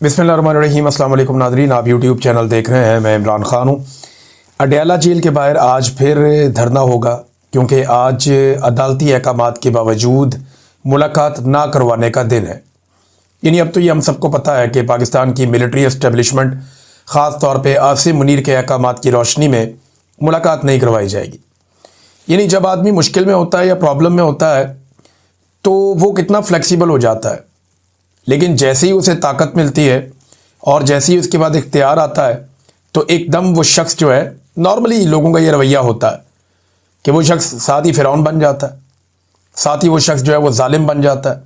बिस्मिल्लाहिर्रहमानिर्रहीम। अस्सलाम वालेकुम नाज़रीन, आप यूट्यूब चैनल देख रहे हैं। मैं इमरान खान हूँ। अडयाला जेल के बाहर आज फिर धरना होगा क्योंकि आज अदालती अहकामात के बावजूद मुलाकात ना करवाने का दिन है। यानी अब तो ये हम सबको पता है कि पाकिस्तान की मिलिट्री इस्टेब्लिशमेंट ख़ास तौर पे आसिम मुनीर के अहकामात की रोशनी में मुलाकात नहीं करवाई जाएगी। यानी जब आदमी मुश्किल में होता है या प्रॉब्लम में होता है तो वो कितना फ्लेक्सिबल हो जाता है, लेकिन जैसे ही उसे ताकत मिलती है और जैसे ही उसके बाद इख्तियार आता है तो एकदम वो शख्स जो है, नॉर्मली लोगों का ये रवैया होता है कि वो शख्स साथ ही फिरौन बन जाता है, साथ ही वो शख्स जो है वो जालिम बन जाता है।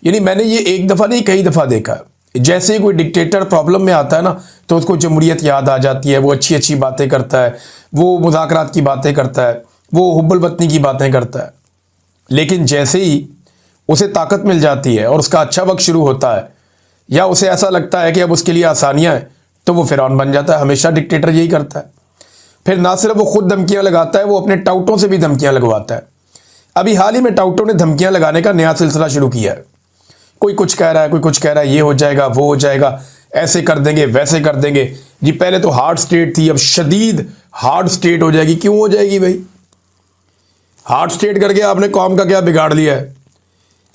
यानी मैंने ये एक दफ़ा नहीं कई दफ़ा देखा है। जैसे ही कोई डिक्टेटर प्रॉब्लम में आता है ना तो उसको जमहूरियत याद आ जाती है, वो अच्छी अच्छी बातें करता है, वो मुज़ाकरात की बातें करता है, वो हुब्बुल वतनी की बातें करता है। लेकिन जैसे ही उसे ताकत मिल जाती है और उसका अच्छा वक्त शुरू होता है या उसे ऐसा लगता है कि अब उसके लिए आसानियां हैं तो वो फिरौन बन जाता है। हमेशा डिक्टेटर यही करता है। फिर ना सिर्फ वो खुद धमकियां लगाता है, वो अपने टाउटों से भी धमकियां लगवाता है। अभी हाल ही में टाउटों ने धमकियां लगाने का नया सिलसिला शुरू किया है। कोई कुछ कह रहा है, कोई कुछ कह रहा है, ये हो जाएगा, वो हो जाएगा, ऐसे कर देंगे, वैसे कर देंगे जी। पहले तो हार्ड स्टेट थी, अब शदीद हार्ड स्टेट हो जाएगी। क्यों हो जाएगी भाई? हार्ड स्टेट करके आपने कौम का क्या बिगाड़ लिया है?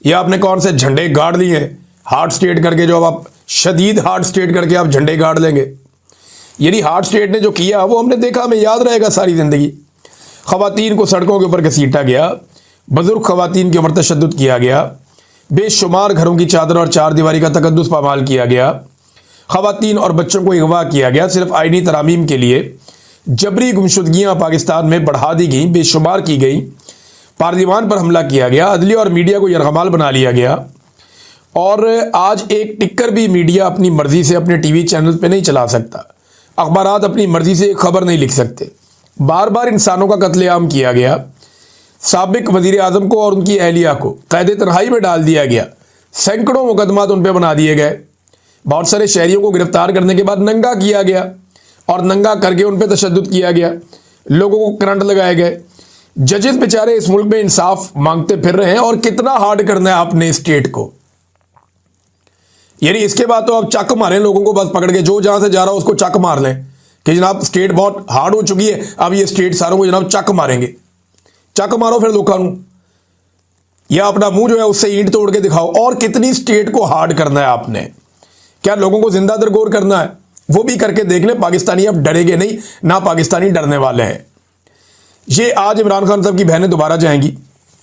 या आपने कौन से झंडे गाड़ लिए हार्ड स्टेट करके, जो अब आप शदीद हार्ड स्टेट करके आप झंडे गाड़ लेंगे? यानी हार्ड स्टेट ने जो किया वो हमने देखा, हमें याद रहेगा सारी ज़िंदगी। ख़वातीन को सड़कों के ऊपर घसीटा गया, बुजुर्ग ख़वातीन के ऊपर तशद्दुद किया गया, बेशुमार घरों की चादर और चार दीवारी का तकद्दुस पामाल किया गया, ख़वातीन और बच्चों को अगवा किया गया सिर्फ आइनी तरामीम के लिए। जबरी गुमशुदगियाँ पाकिस्तान में बढ़ा दी गई, बेशुमार की गई। पार्लियामान पर हमला किया गया, अदलिया और मीडिया को यरगमाल बना लिया गया। और आज एक टिक्कर भी मीडिया अपनी मर्जी से अपने टीवी चैनल पे नहीं चला सकता, अखबारात अपनी मर्जी से खबर नहीं लिख सकते। बार बार इंसानों का कत्लेआम किया गया। साबिक वजीर आजम को और उनकी अहलिया को कैद तन्हाई में डाल दिया गया। सैकड़ों मुकदमात उन पर बना दिए गए। बहुत सारे शहरियों को गिरफ्तार करने के बाद नंगा किया गया और नंगा करके उन पर तशद्दुद किया गया। लोगों को करंट लगाए गए। जजेस बेचारे इस मुल्क में इंसाफ मांगते फिर रहे हैं। और कितना हार्ड करना है आपने स्टेट को? यानी इसके बाद तो आप चक मारें लोगों को, बस पकड़ के जो जहां से जा रहा हो उसको चक मार लें कि जनाब स्टेट बहुत हार्ड हो चुकी है, अब ये स्टेट सारों को जनाब चक मारेंगे। चक मारो फिर लोगों को, या अपना मुंह जो है उससे ईंट तोड़ के दिखाओ। और कितनी स्टेट को हार्ड करना है आपने? क्या लोगों को जिंदा दरगोर करना है? वो भी करके देख लें। पाकिस्तानी अब डरेंगे नहीं, ना पाकिस्तानी डरने वाले हैं। ये आज इमरान खान साहब की बहनें दोबारा जाएंगी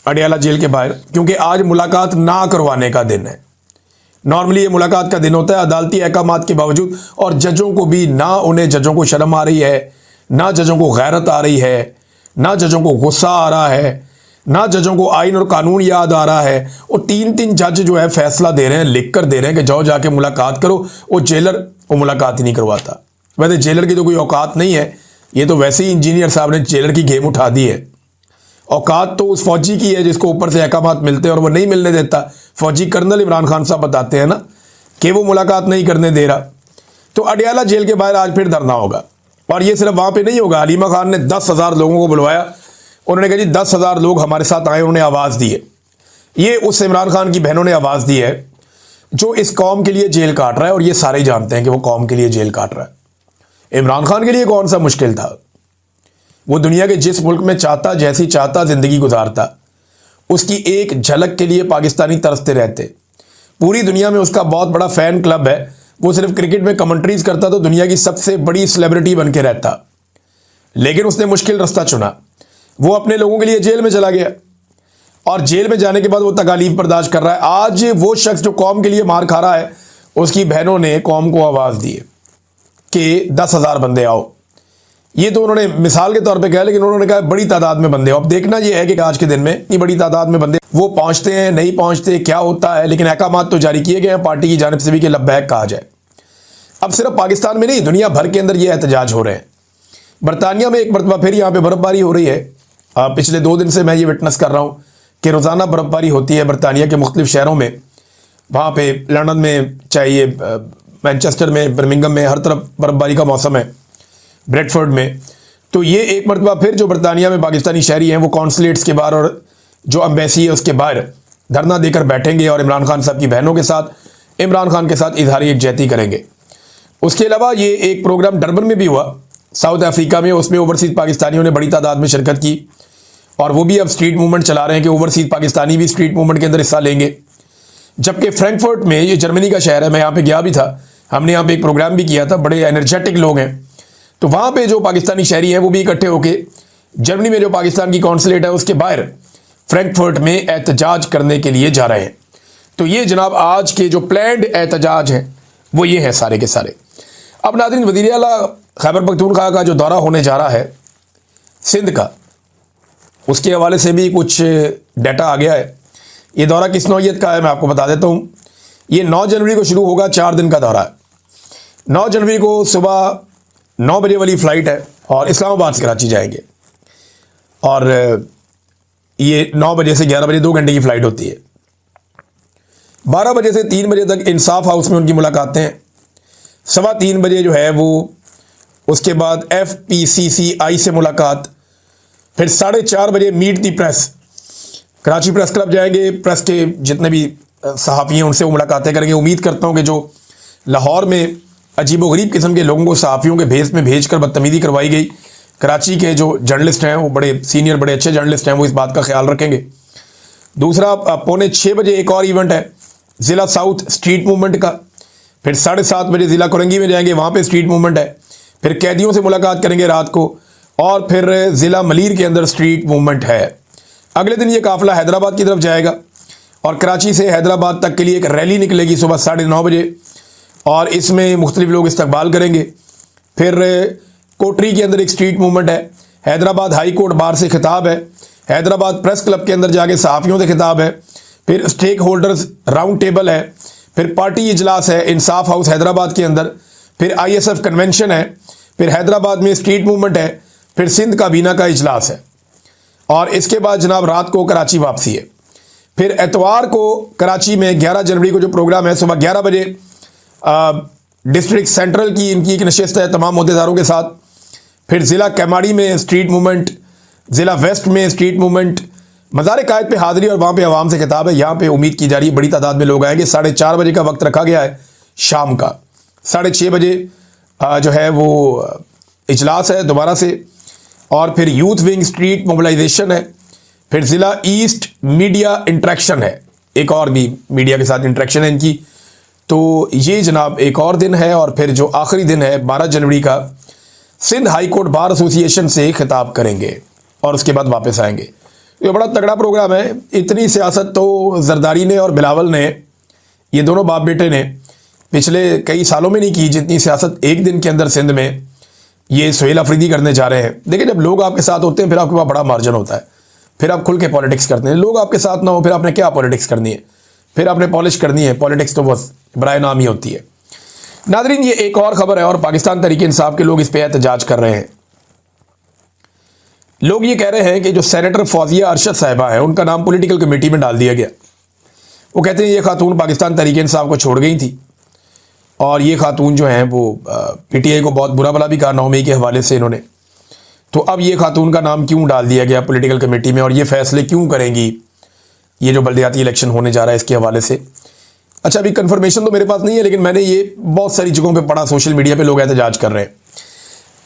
अडयाला जेल के बाहर क्योंकि आज मुलाकात ना करवाने का दिन है। नॉर्मली ये मुलाकात का दिन होता है अदालती अहकामात के बावजूद, और जजों को भी ना, उन्हें जजों को शर्म आ रही है, ना जजों को गैरत आ रही है, ना जजों को गुस्सा आ रहा है, ना जजों को आइन और कानून याद आ रहा है। और तीन तीन जज जो है फैसला दे रहे हैं, लिख कर दे रहे हैं कि जाओ जाके मुलाकात करो। वो जेलर वो मुलाकात ही नहीं करवाता। वैसे जेलर की तो कोई औकात नहीं है, ये तो वैसे ही इंजीनियर साहब ने जेलर की गेम उठा दी है। औकात तो उस फौजी की है जिसको ऊपर से अहकामात मिलते हैं और वो नहीं मिलने देता। फौजी कर्नल इमरान खान साहब बताते हैं ना कि वो मुलाकात नहीं करने दे रहा। तो अडयाला जेल के बाहर आज फिर धरना होगा। और ये सिर्फ वहाँ पे नहीं होगा। हलीमा खान ने 10,000 लोगों को बुलवाया। उन्होंने कहा जी 10,000 लोग हमारे साथ आए, उन्होंने आवाज़ दी है। ये उस इमरान खान की बहनों ने आवाज़ दी है जो इस कौम के लिए जेल काट रहा है। और ये सारे जानते हैं कि वो कौम के लिए जेल काट रहा है। इमरान खान के लिए कौन सा मुश्किल था? वो दुनिया के जिस मुल्क में चाहता, जैसी चाहता जिंदगी गुजारता, उसकी एक झलक के लिए पाकिस्तानी तरसते रहते। पूरी दुनिया में उसका बहुत बड़ा फैन क्लब है। वो सिर्फ क्रिकेट में कमेंट्रीज करता तो दुनिया की सबसे बड़ी सेलिब्रिटी बन के रहता, लेकिन उसने मुश्किल रास्ता चुना। वो अपने लोगों के लिए जेल में चला गया और जेल में जाने के बाद वो तकालीफ बर्दाश्त कर रहा है। आज वो शख्स जो कौम के लिए मार खा रहा है, उसकी बहनों ने कौम को आवाज़ दी है कि 10,000 बंदे आओ। ये तो उन्होंने मिसाल के तौर पे कहा, लेकिन उन्होंने कहा बड़ी तादाद में बंदे आओ। अब देखना ये है कि आज के दिन में इतनी बड़ी तादाद में बंदे वो पहुंचते हैं, नहीं पहुंचते, क्या होता है। लेकिन अहकामात तो जारी किए गए हैं पार्टी की जानिब से भी कि लब्बैक कहा जाए। अब सिर्फ पाकिस्तान में नहीं, दुनिया भर के अंदर ये एहतजाज हो रहे हैं। बरतानिया में एक मरतबा फिर यहाँ पे बर्फबारी हो रही है। पिछले 2 दिन से मैं ये विटनेस कर रहा हूँ कि रोज़ाना बर्फबारी होती है बरतानिया के मुख्तलिफ शहरों में। वहाँ पे लंदन में चाहिए, मैनचेस्टर में, बर्मिंघम में, हर तरफ बर्फबारी का मौसम है, ब्रेडफोर्ड में। तो ये एक मरतबा फिर जो बरतानिया में पाकिस्तानी शहरी हैं वो कॉन्सुलेट्स के बाहर और जो एम्बेसी है उसके बाहर धरना देकर बैठेंगे और इमरान खान साहब की बहनों के साथ इमरान खान के साथ इजहार यकजहती करेंगे। उसके अलावा ये एक प्रोग्राम डरबन में भी हुआ साउथ अफ्रीका में, उसमें ओवरसीज पाकिस्तानियों ने बड़ी तादाद में शिरकत की और वो भी अब स्ट्रीट मूवमेंट चला रहे हैं कि ओवरसीज पाकिस्तानी भी स्ट्रीट मूवमेंट के अंदर हिस्सा लेंगे। जबकि फ्रैंकफर्ट में, ये जर्मनी का शहर है, मैं यहाँ पे गया भी था, हमने यहाँ पे एक प्रोग्राम भी किया था, बड़े एनर्जेटिक लोग हैं। तो वहाँ पे जो पाकिस्तानी शहरी हैं वो भी इकट्ठे होकर जर्मनी में जो पाकिस्तान की कौंसलेट है उसके बाहर फ्रैंकफर्ट में एहतजाज करने के लिए जा रहे हैं। तो ये जनाब आज के जो प्लान्ड एहतजाज हैं वो ये हैं सारे के सारे। अब नाज़रीन, वज़ीर आला खैबर पख्तूनख्वा का जो दौरा होने जा रहा है सिंध का, उसके हवाले से भी कुछ डाटा आ गया है। ये दौरा किस नौइयत का है मैं आपको बता देता हूँ। ये 9 जनवरी को शुरू होगा, 4 दिन का दौरा है। 9 जनवरी को सुबह 9 बजे वाली फ़्लाइट है और इस्लामाबाद से कराची जाएंगे और ये 9 बजे से 11 बजे 2 घंटे की फ़्लाइट होती है। 12 बजे से 3 बजे तक इंसाफ हाउस में उनकी मुलाकातें हैं। 3:15 बजे जो है वो उसके बाद FPCCI से मुलाकात, फिर 4:30 बजे मीट दी प्रेस, कराची प्रेस क्लब जाएंगे। प्रेस के जितने भी सहाफ़ी हैं उनसे वो मुलाकातें करेंगे। उम्मीद करता हूँ कि जो लाहौर में अजीबोगरीब किस्म के लोगों को सहाफ़ियों के भेस में भेज कर बदतमीज़ी करवाई गई, कराची के जो जर्नलिस्ट हैं वो बड़े सीनियर, बड़े अच्छे जर्नलिस्ट हैं, वो इस बात का ख्याल रखेंगे। दूसरा, 5:45 बजे एक और इवेंट है ज़िला साउथ स्ट्रीट मूवमेंट का। फिर 7:30 बजे ज़िला कोरंगी में जाएंगे, वहाँ पे स्ट्रीट मूवमेंट है। फिर कैदियों से मुलाकात करेंगे रात को और फिर ज़िला मलीर के अंदर स्ट्रीट मूवमेंट है। अगले दिन ये काफ़िला हैदराबाद की तरफ जाएगा और कराची से हैदराबाद तक के लिए एक रैली निकलेगी सुबह 9:30 बजे और इसमें मुख्तलिफ लोग इस्तकबाल करेंगे। फिर कोटरी के अंदर एक स्ट्रीट मूवमेंट है, हैदराबाद हाई कोर्ट बार से खिताब है, हैदराबाद प्रेस क्लब के अंदर जाके सहाफ़ियों से खिताब है, फिर स्टेक होल्डर्स राउंड टेबल है, फिर पार्टी इजलास है इंसाफ हाउस हैदराबाद के अंदर, फिर ISF कन्वेंशन है, फिर हैदराबाद में स्ट्रीट मूवमेंट है, फिर सिंध काबीना का इजलास है और इसके बाद जनाब रात को कराची वापसी है। फिर एतवार को कराची में 11 जनवरी को जो प्रोग्राम है सुबह 11 बजे डिस्ट्रिक्ट सेंट्रल की इनकी एक नशिस्त है तमाम अहदेदारों के साथ। फिर ज़िला कैमाड़ी में स्ट्रीट मूवमेंट, ज़िला वेस्ट में स्ट्रीट मूवमेंट, मज़ार कायद पे हाज़िरी और वहाँ पे आवाम से खिताब है। यहाँ पे उम्मीद की जा रही है बड़ी तादाद में लोग आएंगे। 4:30 बजे का वक्त रखा गया है शाम का। 6:30 बजे जो है वो इजलास है दोबारा से और फिर यूथ विंग स्ट्रीट मोबिलाइजेशन है। फिर ज़िला ईस्ट मीडिया इंट्रैक्शन है, एक और भी मीडिया के साथ इंट्रैक्शन है इनकी। तो ये जनाब एक और दिन है और फिर जो आखिरी दिन है 12 जनवरी का Sindh high court bar association से खिताब करेंगे और उसके बाद वापस आएंगे। ये बड़ा तगड़ा प्रोग्राम है। इतनी सियासत तो जरदारी ने और बिलावल ने, ये दोनों बाप बेटे ने पिछले कई सालों में नहीं की जितनी सियासत एक दिन के अंदर सिंध में ये सुहेल अफरीदी करने जा रहे हैं। देखिए, जब लोग आपके साथ होते हैं फिर आपके पास बड़ा मार्जिन होता है, फिर आप खुल के पॉलिटिक्स करते हैं। लोग आपके साथ ना हो फिर आपने क्या पॉलिटिक्स करनी है, फिर आपने पॉलिश करनी है। पॉलिटिक्स तो बस बराए नाम ही होती है। नादरीन, ये एक और खबर है और पाकिस्तान तहरीक इंसाफ के लोग इस पर एहतजाज कर रहे हैं। लोग ये कह रहे हैं कि जो सेनेटर फौजिया अरशद साहिबा है उनका नाम पॉलिटिकल कमेटी में डाल दिया गया। वो कहते हैं ये खातून पाकिस्तान तहरीक इंसाफ को छोड़ गई थी और ये खातून जो हैं वो PTI को बहुत बुरा भला भी कहा 9 मई के हवाले से इन्होंने। तो अब ये खातून का नाम क्यों डाल दिया गया पॉलिटिकल कमेटी में और ये फैसले क्यों करेंगी ये जो बल्दियाती इलेक्शन होने जा रहा है इसके हवाले से। अच्छा, अभी कंफर्मेशन तो मेरे पास नहीं है, लेकिन मैंने ये बहुत सारी जगहों पे पढ़ा, सोशल मीडिया पे लोग एहतजाज कर रहे हैं।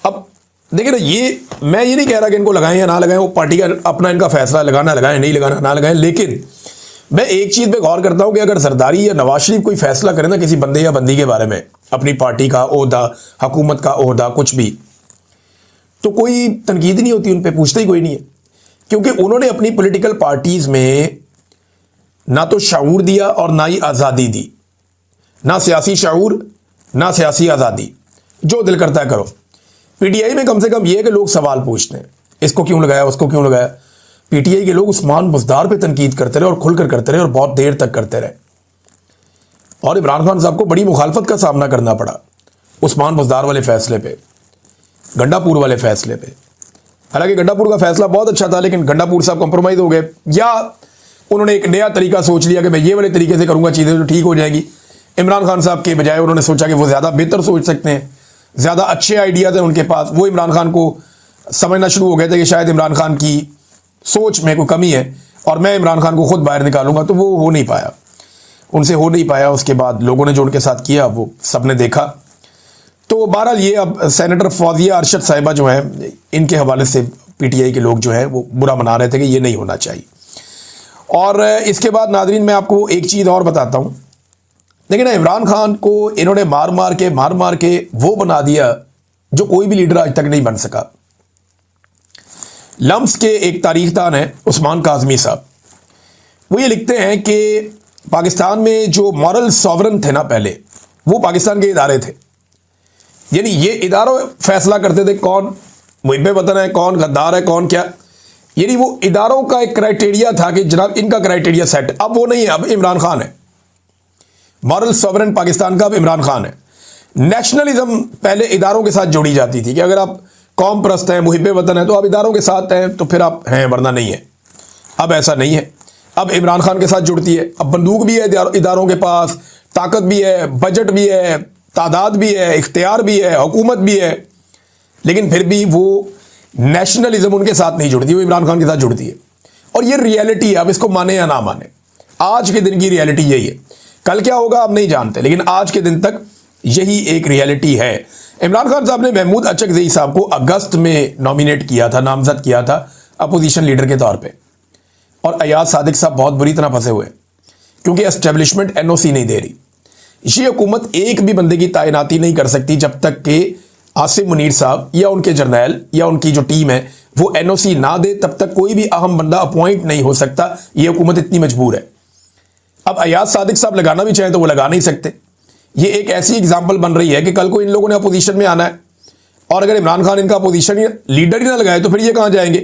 अब देखिए ना, ये मैं ये नहीं कह रहा कि इनको लगाएं या ना लगाएं, वो पार्टी का अपना इनका फैसला, लगाना लगाएं, नहीं लगाना ना लगाएं। लेकिन मैं एक चीज़ पे गौर करता हूँ कि अगर जरदारी या नवाज शरीफ कोई फैसला करें ना किसी बंदे या बंदी के बारे में, अपनी पार्टी का ओहदा, हुकूमत का ओहदा, कुछ भी, तो कोई तनकीद नहीं होती, उन पर पूछता ही कोई नहीं है। क्योंकि उन्होंने अपनी पॉलिटिकल पार्टीज़ में ना तो शऊर दिया और ना ही आज़ादी दी, ना सियासी शऊर ना सियासी आज़ादी, जो दिल करता है करो। PTI में कम से कम ये है कि लोग सवाल पूछते हैं, इसको क्यों लगाया, उसको क्यों लगाया। PTI के लोग उस्मान बुज़दार पे तनकीद करते रहे और खुलकर करते रहे और बहुत देर तक करते रहे और इमरान खान साहब को बड़ी मुखालफत का सामना करना पड़ा उस्मान बुज़दार वाले फैसले पे, गंडापुर वाले फैसले पे। हालांकि गंडापुर का फैसला बहुत अच्छा था, लेकिन गंडापुर साहब कॉम्प्रोमाइज़ हो गए या उन्होंने एक नया तरीका सोच लिया कि मैं ये वाले तरीके से करूँगा, चीज़ें तो ठीक हो जाएगी। इमरान खान साहब के बजाय उन्होंने सोचा कि वो ज़्यादा बेहतर सोच सकते हैं, ज़्यादा अच्छे आइडियाज़ हैं उनके पास। वो इमरान खान को समझना शुरू हो गए थे कि शायद इमरान खान की सोच में कोई कमी है और मैं इमरान खान को खुद बाहर निकालूंगा, तो वो हो नहीं पाया। उनसे हो नहीं पाया। उसके बाद लोगों ने जो उनके साथ किया वो सबने देखा। तो बहरहाल ये अब सेनेटर फौजिया अरशद साहिबा जो है, इनके हवाले से पीटीआई के लोग जो हैं वो बुरा मना रहे थे कि ये नहीं होना चाहिए। और इसके बाद नादरीन मैं आपको एक चीज़ और बताता हूँ। लेकिन इमरान खान को इन्होंने मार मार के वो बना दिया जो कोई भी लीडर आज तक नहीं बन सका। लम्स के एक तारीखदान हैं उस्मान काज़मी साहब, वो ये लिखते हैं कि पाकिस्तान में जो मॉरल सॉवरन थे ना पहले, वो पाकिस्तान के इदारे थे। यानी ये इदारों फैसला करते थे कौन मुहिब्बे वतन है, कौन गद्दार है, कौन क्या। यानी वो इदारों का एक क्राइटेरिया था कि जनाब इनका क्राइटेरिया सेट। अब वो नहीं है, अब इमरान खान है मॉरल सॉवरन पाकिस्तान का। अब इमरान खान है। नेशनलिज्म पहले इदारों के साथ जोड़ी जाती थी कि अगर आप कौम परस्त हैं, मुहिब्बे वतन है, तो आप इदारों के साथ हैं तो फिर आप हैं, वरना नहीं है। अब ऐसा नहीं है, अब इमरान खान के साथ जुड़ती है। अब बंदूक भी है इदारों के पास, ताकत भी है, बजट भी है, तादाद भी है, इख्तियार भी है, हुकूमत भी है, लेकिन फिर भी वो नेशनलिज्म उनके साथ नहीं जुड़ती, वो इमरान खान के साथ जुड़ती है। और ये रियलिटी है, अब इसको माने या ना माने, आज के दिन की रियलिटी यही है। कल क्या होगा आप नहीं जानते, लेकिन आज के दिन तक यही एक रियलिटी है। इमरान खान साहब ने महमूद अचकज़ई साहब को अगस्त में नॉमिनेट किया था, नामजद किया था अपोजिशन लीडर के तौर पे, और अयाज सादिक साहब बहुत बुरी तरह फंसे हुए क्योंकि एस्टेब्लिशमेंट एनओसी नहीं दे रही। ये हुकूमत एक भी बंदे की तैनाती नहीं कर सकती जब तक कि आसिम मुनीर साहब या उनके जर्नैल या उनकी जो टीम है वो एनओसी ना दे, तब तक कोई भी अहम बंदा अपॉइंट नहीं हो सकता। ये हुकूमत इतनी मजबूर है। अब अयाज सादिक साहब लगाना भी चाहें तो वो लगा नहीं सकते। ये एक ऐसी एग्जाम्पल बन रही है कि कल को इन लोगों ने अपोजिशन में आना है, और अगर इमरान खान इनका अपोजिशन लीडर ही ना लगाए तो फिर ये कहां जाएंगे।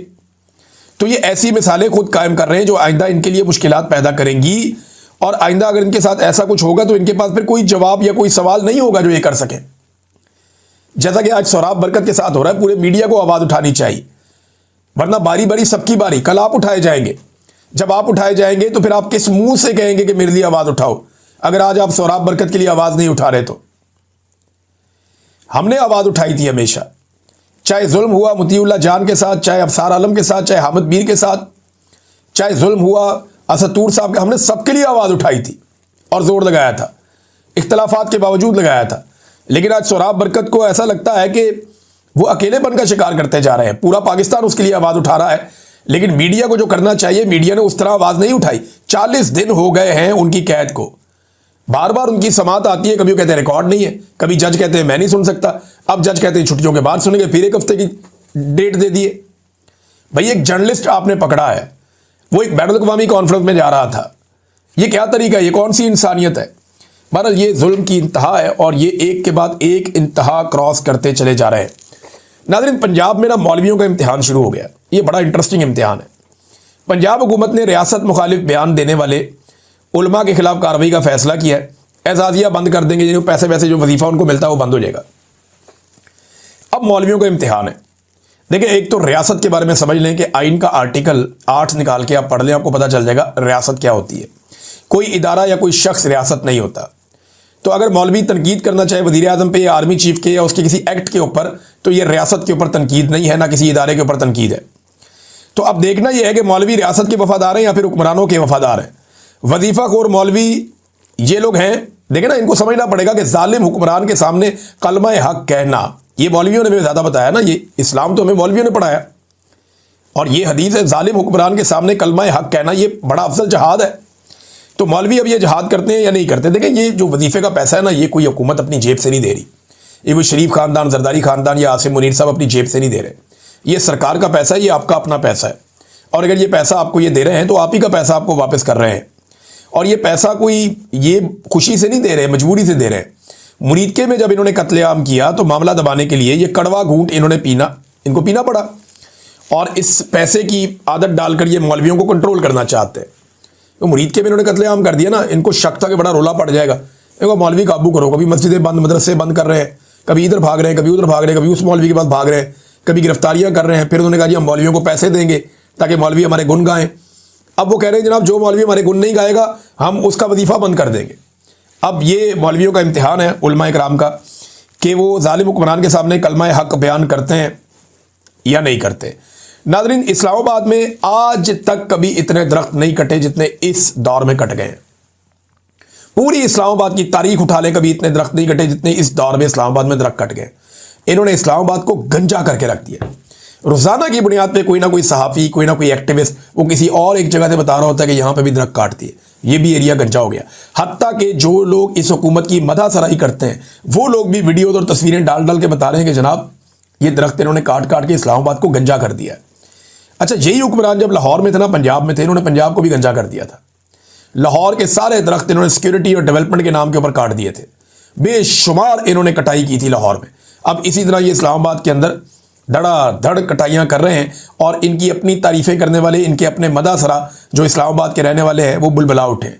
तो ये ऐसी मिसालें खुद कायम कर रहे हैं जो आइंदा इनके लिए मुश्किलात पैदा करेंगी, और आइंदा अगर इनके साथ ऐसा कुछ होगा तो इनके पास फिर कोई जवाब या कोई सवाल नहीं होगा जो ये कर सके। जैसा कि आज सोहराब बरकत के साथ हो रहा है, पूरे मीडिया को आवाज उठानी चाहिए, वरना बारी बारी सबकी बारी, कल आप उठाए जाएंगे। जब आप उठाए जाएंगे तो फिर आप किस मुंह से कहेंगे कि मेरे लिए आवाज उठाओ, अगर आज आप सोहराब बरकत के लिए आवाज नहीं उठा रहे। तो हमने आवाज उठाई थी हमेशा, चाहे जुल्म हुआ मुतीउल्लाह जान के साथ, चाहे अफसार आलम के साथ, चाहे हामिद मीर के साथ, चाहे जुल्म हुआ असतूर साहब के, हमने सबके लिए आवाज उठाई थी और जोर लगाया था, इख्तलाफात के बावजूद लगाया था। लेकिन आज सोहराब बरकत को ऐसा लगता है कि वो अकेलेपन का शिकार करते जा रहे हैं। पूरा पाकिस्तान उसके लिए आवाज उठा रहा है, लेकिन मीडिया को जो करना चाहिए, मीडिया ने उस तरह आवाज नहीं उठाई। 40 दिन हो गए हैं उनकी कैद को, बार बार उनकी समात आती है, कभी वो कहते हैं रिकॉर्ड नहीं है, कभी जज कहते हैं मैं नहीं सुन सकता, अब जज कहते हैं छुट्टियों के बाद सुनेंगे, फिर एक हफ्ते की डेट दे दिए। भाई एक जर्नलिस्ट आपने पकड़ा है, वो एक बैनुल अक़वामी कॉन्फ्रेंस में जा रहा था, ये क्या तरीका है, ये कौन सी इंसानियत है। बहरहाल ये जुल्म की इंतहा है, और ये एक के बाद एक इंतहा क्रॉस करते चले जा रहे हैं। नाज़रीन, पंजाब में ना मौलवियों का इम्तिहान शुरू हो गया। ये बड़ा इंटरेस्टिंग इम्तिहान है। पंजाब हुकूमत ने रियासत मुखालिफ बयान देने वाले उलमा के खिलाफ कार्रवाई का फैसला किया है। एजाजिया बंद कर देंगे, जो पैसे वैसे जो वजीफा उनको मिलता है वो बंद हो जाएगा। अब मौलवियों का इम्तिहान है। देखिए, एक तो रियासत के बारे में समझ लें कि आइन का आर्टिकल 8 निकाल के आप पढ़ लें, आपको पता चल जाएगा रियासत क्या होती है। कोई इदारा या कोई शख्स रियासत नहीं होता। तो अगर मौलवी तनकीद करना चाहे वज़ीर आज़म पे या आर्मी चीफ के या उसके किसी एक्ट के ऊपर, तो ये रियासत के ऊपर तनकीद नहीं है, ना किसी इदारे के ऊपर तनकीद है। तो अब देखना यह है कि मौलवी रियासत के वफादार हैं या फिर हुक्मरानों के वफादार हैं। वजीफा खोर मौलवी ये लोग हैं। देखें ना, इनको समझना पड़ेगा कि जालिम हुक्मरान के सामने कलमा हक कहना, ये मौलवियों ने हमें ज़्यादा बताया ना, ये इस्लाम तो हमें मौलवियों ने पढ़ाया, और ये हदीस है जालिम हुक्मरान के सामने कलमा हक कहना, ये बड़ा अफजल जहाद है। तो मौलवी अब ये जहाद करते हैं या नहीं करते। देखें, ये जो वजीफे का पैसा है ना, ये कोई हुकूमत अपनी जेब से नहीं दे रही, ये कोई शरीफ खानदान, जरदारी खानदान या आसिम मुनीर साहब अपनी जेब से नहीं दे रहे। ये सरकार का पैसा है, ये आपका अपना पैसा है, और अगर ये पैसा आपको ये दे रहे हैं तो आप ही का पैसा आपको वापस कर रहे हैं। और ये पैसा कोई ये खुशी से नहीं दे रहे, मजबूरी से दे रहे हैं। मुरीदके में जब इन्होंने कत्लेआम किया तो मामला दबाने के लिए ये कड़वा घूंट इन्होंने इनको पीना पड़ा, और इस पैसे की आदत डालकर ये मौलवियों को कंट्रोल करना चाहते हैं। तो मुरीदके में इन्होंने कत्लेआम कर दिया ना, इनको शक था कि बड़ा रोला पड़ जाएगा, इनको मौलवी काबू करो। कभी मस्जिदें बंद, मदरसे बंद कर रहे हैं, कभी इधर भाग रहे हैं, कभी उधर भाग रहे हैं, कभी उस मौलवी के पास भाग रहे हैं, कभी गिरफ्तारियां कर रहे हैं। फिर उन्होंने कहा जी हम मौलवियों को पैसे देंगे ताकि मौलवी हमारे गुन गाएं। अब वो कह रहे हैं जनाब जो मौलवी हमारे गुन नहीं गाएगा हम उसका वजीफा बंद कर देंगे। अब ये मौलवियों का इम्तिहान है उलमा इकराम का कि वो जालिम हुक्मरान के सामने कलमा हक बयान करते हैं या नहीं करते। नाज़रीन, इस्लामाबाद में आज तक कभी इतने दरख्त नहीं कटे जितने इस दौर में कट गए हैं। पूरी इस्लामाबाद की तारीख उठा ले, कभी इतने दरख्त नहीं कटे जितने इस दौर में इस्लामाबाद में दरख्त कट गए। इन्होंने इस्लामाबाद को गंजा करके रख दिया। रोजाना की बुनियाद पे कोई ना कोई सहाफ़ी, कोई ना कोई एक्टिविस्ट वो किसी और एक जगह से बता रहा होता है कि यहां पे भी दरख्त काट दिए, ये भी एरिया गंजा हो गया। हत्ता कि जो लोग इस हुकूमत की मदासराही करते हैं वो लोग भी वीडियो और तस्वीरें डाल डाल के बता रहे हैं कि जनाब ये दरख्त इन्होंने काट काट के इस्लामाबाद को गंजा कर दिया है। अच्छा, यही हुक्मरान जब लाहौर में थे ना, पंजाब में थे, इन्होंने पंजाब को भी गंजा कर दिया था। लाहौर के सारे दरख्त इन्होंने सिक्योरिटी और डेवलपमेंट के नाम के ऊपर काट दिए थे, बेशुमार इन्होंने कटाई की थी लाहौर में। अब इसी तरह ये इस्लामाबाद के अंदर धड़ाधड़ कटाइयां कर रहे हैं और इनकी अपनी तारीफें करने वाले, इनके अपने मदासरा जो इस्लामाबाद के रहने वाले हैं वो बुलबुला उठे,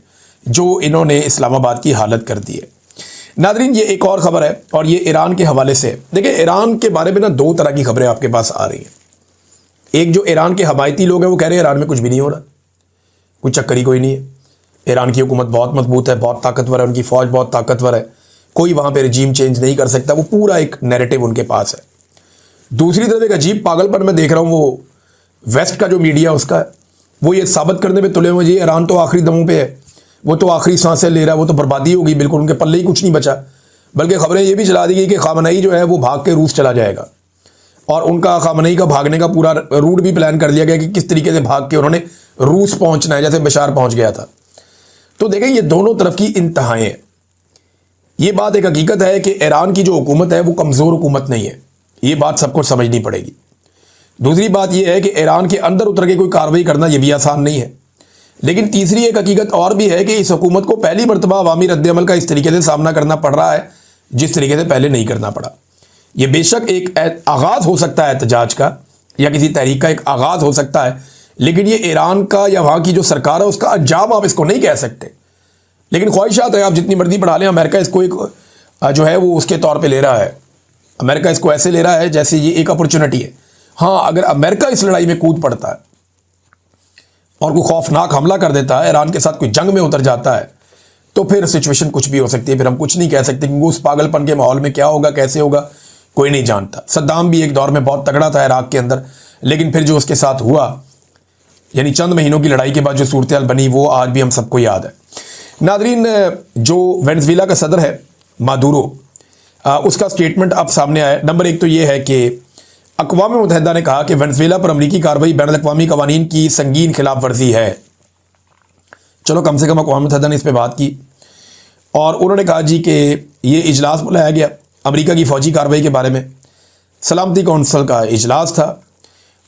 जो इन्होंने इस्लामाबाद की हालत कर दी है। नादरीन, ये एक और खबर है और ये ईरान के हवाले से। देखिए, ईरान के बारे में ना दो तरह की खबरें आपके पास आ रही हैं। एक जो ईरान के हमायती लोग हैं वो कह रहे हैं ईरान में कुछ भी नहीं हो रहा, कोई चक्कर ही कोई नहीं है, ईरान की हुकूमत बहुत मजबूत है, बहुत ताकतवर है, उनकी फौज बहुत ताकतवर है, कोई वहां पे रिजीम चेंज नहीं कर सकता। वो पूरा एक नैरेटिव उनके पास है। दूसरी तरफ एक अजीब पागलपन मैं देख रहा हूं, वो वेस्ट का जो मीडिया उसका है, वो ये साबित करने में तुले हुए जी ईरान तो आखिरी दमों पे है, वो तो आखिरी सांसें ले रहा है, वो तो बर्बादी होगी, बिल्कुल उनके पल्ले ही कुछ नहीं बचा। बल्कि खबरें ये भी चला दी गई कि खामनई जो है वो भाग के रूस चला जाएगा और उनका खामनई का भागने का पूरा रूट भी प्लान कर लिया गया कि किस तरीके से भाग के उन्होंने रूस पहुंचना है, जैसे बशार पहुंच गया था। तो देखें, ये दोनों तरफ की इंतहाएं हैं। ये बात एक हकीकत है कि ईरान की जो हुकूमत है वो कमज़ोर हुकूमत नहीं है, ये बात सबको समझनी पड़ेगी। दूसरी बात यह है कि ईरान के अंदर उतर के कोई कार्रवाई करना यह भी आसान नहीं है। लेकिन तीसरी एक हकीकत और भी है कि इस हुकूमत को पहली मरतबा अवामी रद्द-ए-अमल का इस तरीके से सामना करना पड़ रहा है जिस तरीके से पहले नहीं करना पड़ा। यह बेशक एक आगाज़ हो सकता है एहतजाज का या किसी तहरीक का एक आगाज़ हो सकता है, लेकिन ये ईरान का या वहाँ की जो सरकार है उसका अंजाम आप इसको नहीं कह सकते। लेकिन ख्वाहिशात है, आप जितनी मर्जी बढ़ा लें, अमेरिका इसको एक जो है वो उसके तौर पे ले रहा है। अमेरिका इसको ऐसे ले रहा है जैसे ये एक अपॉर्चुनिटी है। हाँ, अगर अमेरिका इस लड़ाई में कूद पड़ता है और कोई खौफनाक हमला कर देता है, ईरान के साथ कोई जंग में उतर जाता है, तो फिर सिचुएशन कुछ भी हो सकती है। फिर हम कुछ नहीं कह सकते क्योंकि उस पागलपन के माहौल में क्या होगा, कैसे होगा, कोई नहीं जानता। सद्दाम भी एक दौर में बहुत तगड़ा था इराक के अंदर, लेकिन फिर जो उसके साथ हुआ, यानी चंद महीनों की लड़ाई के बाद जो सूरत हाल बनी, वो आज भी हम सबको याद है। नादरीन, जो वेनेजुएला का सदर है मादुरो, उसका स्टेटमेंट अब सामने आया। नंबर एक तो ये है कि अक़वाम मुत्तहिदा ने कहा कि वेनेजुएला पर अमरीकी कार्रवाई बैनुल अक़वामी कवानीन की संगीन खिलाफ वर्जी है। चलो, कम से कम अक़वाम मुत्तहिदा ने इस पर बात की और उन्होंने कहा जी कि ये इजलास बुलाया गया अमरीका की फ़ौजी कार्रवाई के बारे में, सलामती कौंसिल का इजलास था।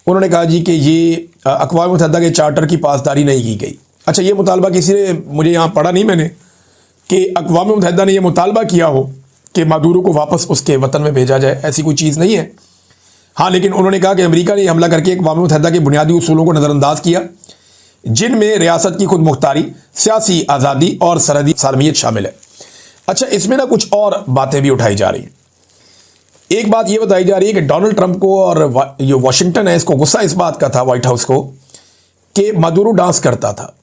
उन्होंने कहा जी कि ये अक़वाम मुत्तहिदा के चार्टर की पासदारी नहीं की गई। अच्छा, ये मुतालबा किसी ने, मुझे यहाँ पढ़ा नहीं मैंने कि अक़वाम मुत्तहिदा ने यह मुतालबा किया हो कि मादुरो को वापस उसके वतन में भेजा जाए, ऐसी कोई चीज़ नहीं है। हाँ, लेकिन उन्होंने कहा कि अमेरिका ने हमला करके अक़वाम मुत्तहिदा के बुनियादी उसूलों को नज़रअंदाज किया, जिनमें रियासत की खुद मुख्तारी, सियासी आज़ादी और सरहदी सालमियत शामिल है। अच्छा, इसमें ना कुछ और बातें भी उठाई जा रही हैं। एक बात यह बताई जा रही है कि डोनाल्ड ट्रंप को और ये वाशिंगटन है, इसको गुस्सा इस बात का था, व्हाइट हाउस को, कि मादुरो डांस करता था।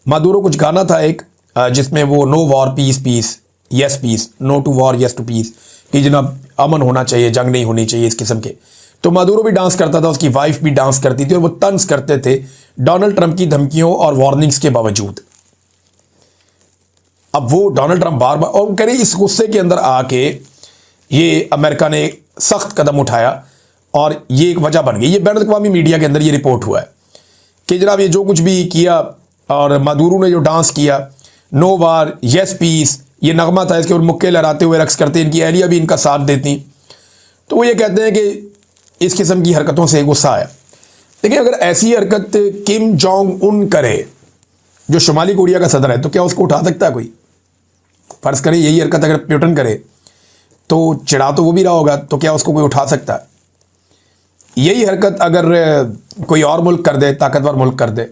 मादुरो कुछ गाना था एक, जिसमें वो no war peace peace yes peace, no to war yes to peace, कि जनाब अमन होना चाहिए, जंग नहीं होनी चाहिए, इस किस्म के। तो मादुरो भी डांस करता था, उसकी वाइफ भी डांस करती थी और वो तंज करते थे डोनाल्ड ट्रंप की धमकियों और वार्निंग्स के बावजूद। अब वो डोनाल्ड ट्रंप बार बार, और कह रहे इस गुस्से के अंदर आके ये अमेरिका ने सख्त कदम उठाया और ये एक वजह बन गई। ये बैनुल अक़वामी मीडिया के अंदर ये रिपोर्ट हुआ है कि जनाब ये जो कुछ भी किया और मादुरो ने जो डांस किया, नो वार यस पीस, ये नगमा था, इसके ऊपर मुक्के लहराते हुए रक्स करते, इनकी एहलिया भी इनका साथ देती। तो वो ये कहते हैं कि इस किस्म की हरकतों से गुस्सा आया। देखिए, अगर ऐसी हरकत किम जोंग उन करे, जो शुमाली कोरिया का सदर है, तो क्या उसको उठा सकता है कोई? फर्ज करें यही हरकत अगर प्यूटन करे तो चिढ़ा तो वो भी रहा होगा, तो क्या उसको कोई उठा सकता है? यही हरकत अगर कोई और मुल्क कर दे, ताकतवर मुल्क कर दे,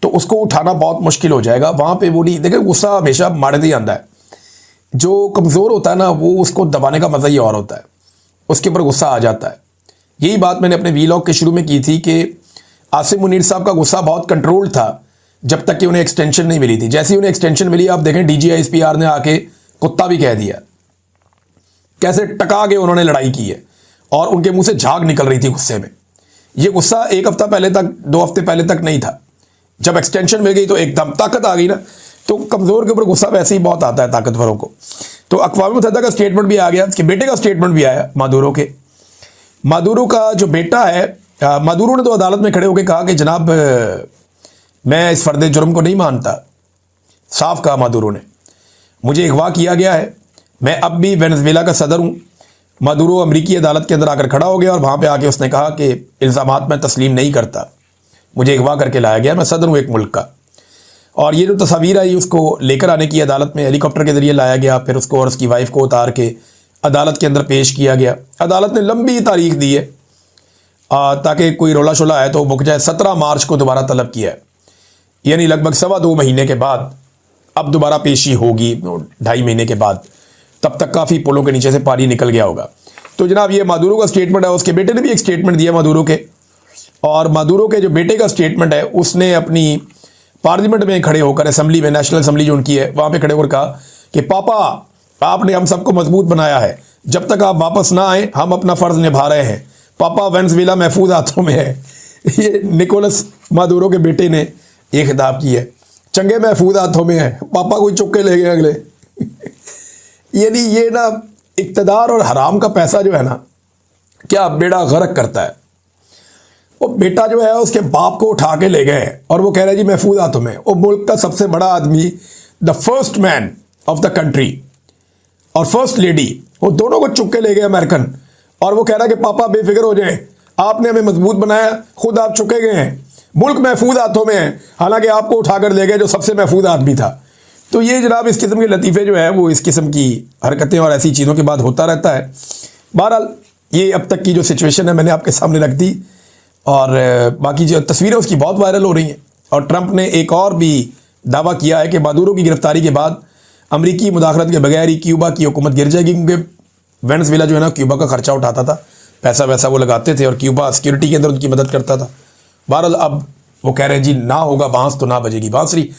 तो उसको उठाना बहुत मुश्किल हो जाएगा। वहाँ पे वो नहीं, देखिए गुस्सा हमेशा मारे ही आंदा है। जो कमज़ोर होता है ना, वो उसको दबाने का मज़ा ही और होता है, उसके ऊपर गुस्सा आ जाता है। यही बात मैंने अपने वीलॉग के शुरू में की थी कि आसिम मुनीर साहब का गुस्सा बहुत कंट्रोल था जब तक कि उन्हें एक्सटेंशन नहीं मिली थी। जैसे ही उन्हें एक्सटेंशन मिली, आप देखें DGISPR ने आके कुत्ता भी कह दिया, कैसे टका के उन्होंने लड़ाई की है और उनके मुंह से झाग निकल रही थी गुस्से में। ये गुस्सा एक हफ्ता पहले तक, 2 हफ्ते पहले तक नहीं था। जब एक्सटेंशन मिल गई तो एकदम ताकत आ गई ना। तो कमज़ोर के ऊपर गुस्सा वैसे ही बहुत आता है ताकतवरों को। तो अक़वाम मुत्तहिदा का स्टेटमेंट भी आ गया, उसके बेटे का स्टेटमेंट भी आया मादुरो के। मादुरो का जो बेटा है, मादुरो ने तो अदालत में खड़े होकर कहा कि जनाब मैं इस फर्द जुर्म को नहीं मानता। साफ कहा मादुरो ने, मुझे अगवा किया गया है, मैं अब भी वेनेजुएला का सदर हूँ। मादुरो अमरीकी अदालत के अंदर आकर खड़ा हो गया और वहाँ पे आके उसने कहा कि इल्ज़ामात मैं तस्लीम नहीं करता, मुझे अगवा करके लाया गया, मैं सदर हूँ एक मुल्क का। और ये जो तस्वीर आई उसको लेकर आने की अदालत में हेलीकॉप्टर के ज़रिए लाया गया, फिर उसको और उसकी वाइफ को उतार के अदालत के अंदर पेश किया गया। अदालत ने लंबी तारीख दी है ताकि कोई रोला शोला आए तो मुक जाए। 17 मार्च को दोबारा तलब किया है, यानी लगभग 2.25 महीने के बाद अब दोबारा पेशी होगी, 2.5 महीने के बाद। तब तक काफ़ी पुलों के नीचे से पानी निकल गया होगा। तो जनाब ये मादुरो का स्टेटमेंट है, उसके बेटे ने भी एक स्टेटमेंट दिया मादुरो के। और मादुरो के जो बेटे का स्टेटमेंट है उसने अपनी पार्लियामेंट में खड़े होकर, असेंबली में, नेशनल असेंबली जो उनकी है, वहाँ पे खड़े होकर कहा कि पापा आपने हम सबको मजबूत बनाया है, जब तक आप वापस ना आए हम अपना फ़र्ज़ निभा रहे हैं, पापा वेनेजुएला महफूज हाथों में है। ये निकोलस मादुरो के बेटे ने ये खिताब की है, चंगे महफूज हाथों में है, पापा कोई चुप के ले गए अगले। यानी ये ना इक़्तिदार और हराम का पैसा जो है ना, क्या बेड़ा गर्क करता है। वो बेटा जो है उसके बाप को उठा के ले गए और वो कह रहे हैं जी महफूज हाथों में। वो मुल्क का सबसे बड़ा आदमी, the first man of the country और फर्स्ट लेडी, वो दोनों को चुप के ले गए अमेरिकन। और वो कह रहा है कि पापा बेफिक्र हो जाएं, आपने हमें मजबूत बनाया, खुद आप चुके गए हैं, मुल्क महफूज हाथों में है, हालांकि आपको उठाकर ले गए जो सबसे महफूज आदमी था। तो ये जनाब इस किस्म के लतीफ़े जो है वो इस किस्म की हरकतें और ऐसी चीज़ों के बाद होता रहता है। बहरहाल ये अब तक की जो सिचुएशन है मैंने आपके सामने रख दी, और बाकी जो तस्वीरें उसकी बहुत वायरल हो रही हैं। और ट्रंप ने एक और भी दावा किया है कि मादुरो की गिरफ्तारी के बाद अमरीकी मुदाखलत के बगैर ही क्यूबा की हुकूमत गिर जाएगी, क्योंकि वेनेजुएला जो है ना क्यूबा का खर्चा उठाता था, पैसा वैसा वो लगाते थे और क्यूबा सिक्योरिटी के अंदर उनकी मदद करता था। बहरहाल अब वो कह रहे हैं जी ना होगा बांस तो ना बजेगी बांसुरी।